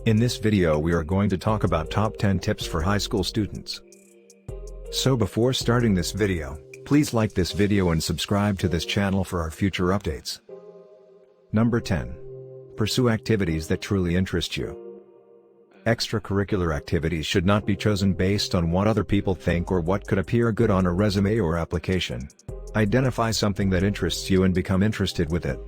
In this video we are going to talk about top 10 tips for high school students. So before starting this video, please like this video and subscribe to this channel for our future updates. Number 10. Pursue activities that truly interest you. Extracurricular activities should not be chosen based on what other people think or what could appear good on a resume or application. Identify something that interests you and become interested with it.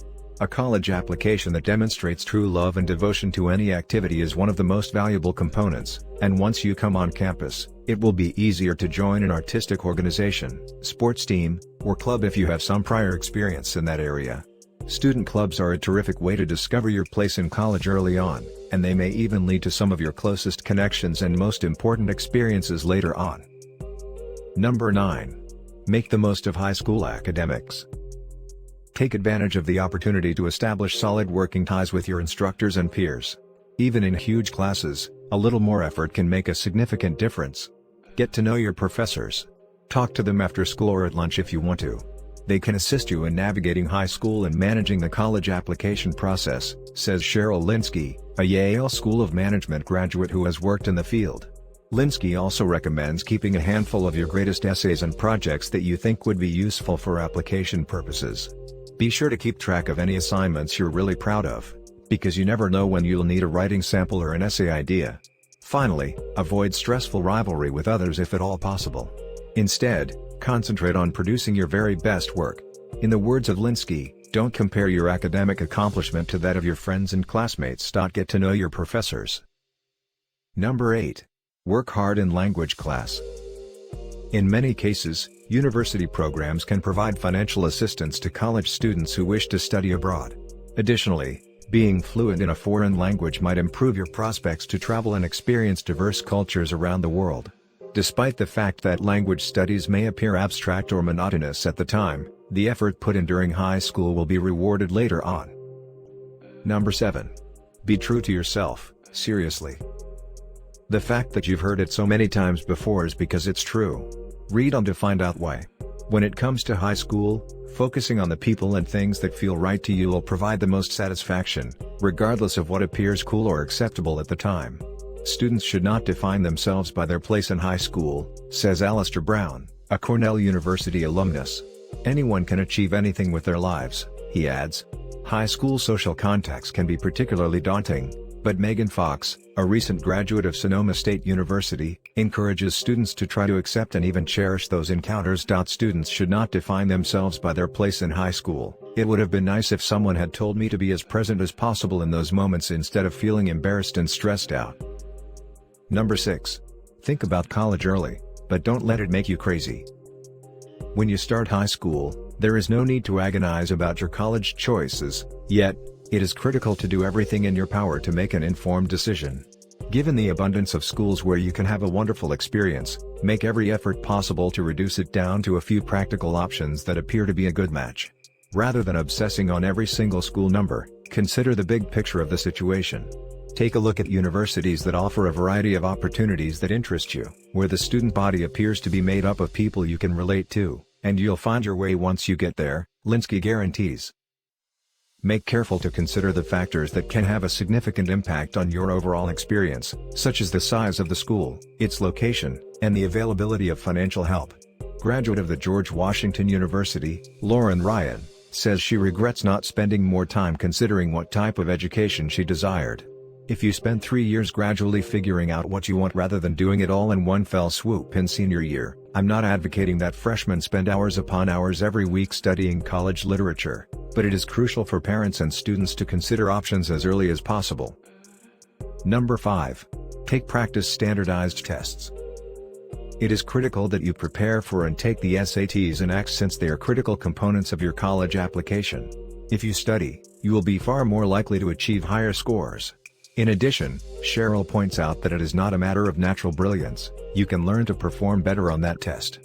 A college application that demonstrates true love and devotion to any activity is one of the most valuable components, and once you come on campus, it will be easier to join an artistic organization, sports team, or club if you have some prior experience in that area. Student clubs are a terrific way to discover your place in college early on, and they may even lead to some of your closest connections and most important experiences later on. Number 9. Make the most of high school academics. Take advantage of the opportunity to establish solid working ties with your instructors and peers. Even in huge classes, a little more effort can make a significant difference. Get to know your professors. Talk to them after school or at lunch if you want to. They can assist you in navigating high school and managing the college application process, says Cheryl Linsky, a Yale School of Management graduate who has worked in the field. Linsky also recommends keeping a handful of your greatest essays and projects that you think would be useful for application purposes. Be sure to keep track of any assignments you're really proud of, because you never know when you'll need a writing sample or an essay idea. Finally, avoid stressful rivalry with others if at all possible. Instead, concentrate on producing your very best work. In the words of Linsky, don't compare your academic accomplishment to that of your friends and classmates. Get to know your professors. Number 8. Work hard in language class. In many cases, university programs can provide financial assistance to college students who wish to study abroad. Additionally, being fluent in a foreign language might improve your prospects to travel and experience diverse cultures around the world. Despite the fact that language studies may appear abstract or monotonous at the time, the effort put in during high school will be rewarded later on. Number 7. Be true to yourself, seriously. The fact that you've heard it so many times before is because it's true. Read on to find out why. When it comes to high school, focusing on the people and things that feel right to you will provide the most satisfaction, regardless of what appears cool or acceptable at the time. Students should not define themselves by their place in high school, says Alistair Brown, a Cornell University alumnus. Anyone can achieve anything with their lives, he adds. High school social contacts can be particularly daunting, but Megan Fox, a recent graduate of Sonoma State University, encourages students to try to accept and even cherish those encounters. Students should not define themselves by their place in high school. It would have been nice if someone had told me to be as present as possible in those moments instead of feeling embarrassed and stressed out. Number 6. Think about college early, but don't let it make you crazy. When you start high school, there is no need to agonize about your college choices, yet, it is critical to do everything in your power to make an informed decision. Given the abundance of schools where you can have a wonderful experience, make every effort possible to reduce it down to a few practical options that appear to be a good match. Rather than obsessing on every single school number, consider the big picture of the situation. Take a look at universities that offer a variety of opportunities that interest you, where the student body appears to be made up of people you can relate to, and you'll find your way once you get there, Linsky guarantees. Make careful to consider the factors that can have a significant impact on your overall experience, such as the size of the school, its location, and the availability of financial help. Graduate of the George Washington University, Lauren Ryan, says she regrets not spending more time considering what type of education she desired. If you spend 3 years gradually figuring out what you want rather than doing it all in one fell swoop in senior year, I'm not advocating that freshmen spend hours upon hours every week studying college literature, but it is crucial for parents and students to consider options as early as possible. Number 5. Take practice standardized tests. It is critical that you prepare for and take the SATs and ACTs since they are critical components of your college application. If you study, you will be far more likely to achieve higher scores. In addition, Cheryl points out that it is not a matter of natural brilliance, you can learn to perform better on that test.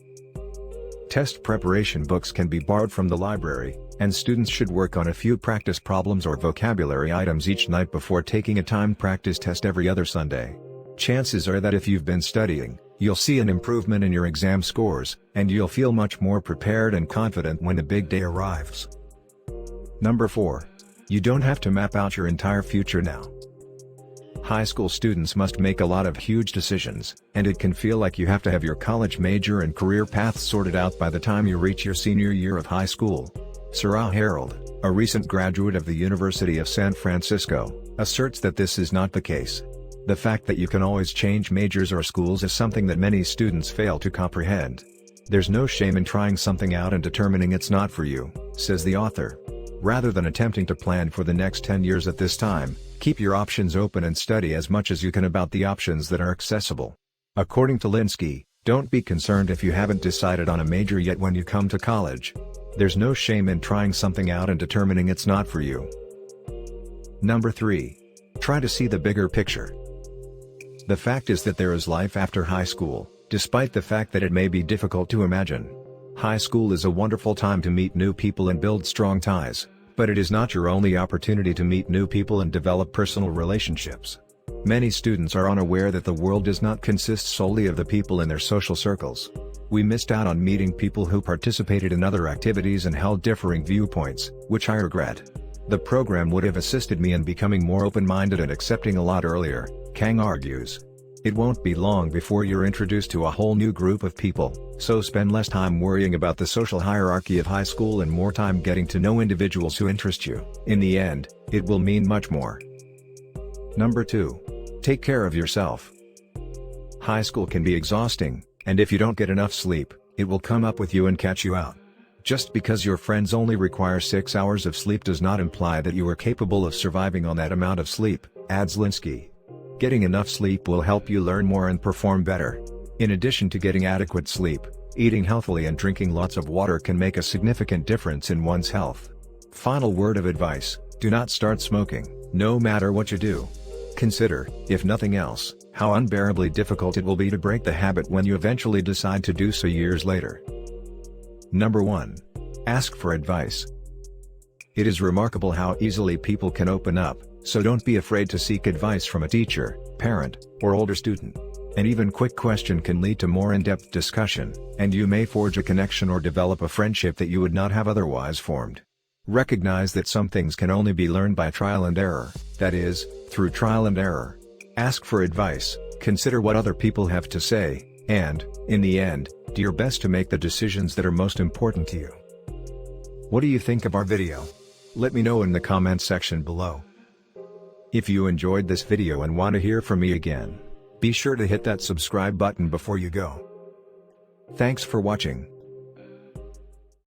Test preparation books can be borrowed from the library, and students should work on a few practice problems or vocabulary items each night before taking a timed practice test every other Sunday. Chances are that if you've been studying, you'll see an improvement in your exam scores, and you'll feel much more prepared and confident when the big day arrives. Number 4. You don't have to map out your entire future now. High school students must make a lot of huge decisions, and it can feel like you have to have your college major and career paths sorted out by the time you reach your senior year of high school. Sarah Harold, a recent graduate of the University of San Francisco, asserts that this is not the case. The fact that you can always change majors or schools is something that many students fail to comprehend. There's no shame in trying something out and determining it's not for you, says the author. Rather than attempting to plan for the next 10 years at this time, keep your options open and study as much as you can about the options that are accessible. According to Linsky, don't be concerned if you haven't decided on a major yet when you come to college. There's no shame in trying something out and determining it's not for you. Number 3. Try to see the bigger picture. The fact is that there is life after high school, despite the fact that it may be difficult to imagine. High school is a wonderful time to meet new people and build strong ties, but it is not your only opportunity to meet new people and develop personal relationships. Many students are unaware that the world does not consist solely of the people in their social circles. We missed out on meeting people who participated in other activities and held differing viewpoints, which I regret. The program would have assisted me in becoming more open-minded and accepting a lot earlier, Kang argues. It won't be long before you're introduced to a whole new group of people, so spend less time worrying about the social hierarchy of high school and more time getting to know individuals who interest you. In the end, it will mean much more. Number 2. Take care of yourself. High school can be exhausting, and if you don't get enough sleep, it will come up with you and catch you out. Just because your friends only require 6 hours of sleep does not imply that you are capable of surviving on that amount of sleep, adds Linsky. Getting enough sleep will help you learn more and perform better. In addition to getting adequate sleep, eating healthily and drinking lots of water can make a significant difference in one's health. Final word of advice: do not start smoking, no matter what you do. Consider, if nothing else, how unbearably difficult it will be to break the habit when you eventually decide to do so years later. Number 1. Ask for advice. It is remarkable how easily people can open up, so don't be afraid to seek advice from a teacher, parent, or older student. An even quick question can lead to more in-depth discussion, and you may forge a connection or develop a friendship that you would not have otherwise formed. Recognize that some things can only be learned by trial and error, that is, through trial and error. Ask for advice, consider what other people have to say, and, in the end, do your best to make the decisions that are most important to you. What do you think of our video? Let me know in the comments section below. If you enjoyed this video and want to hear from me again, be sure to hit that subscribe button before you go. Thanks for watching.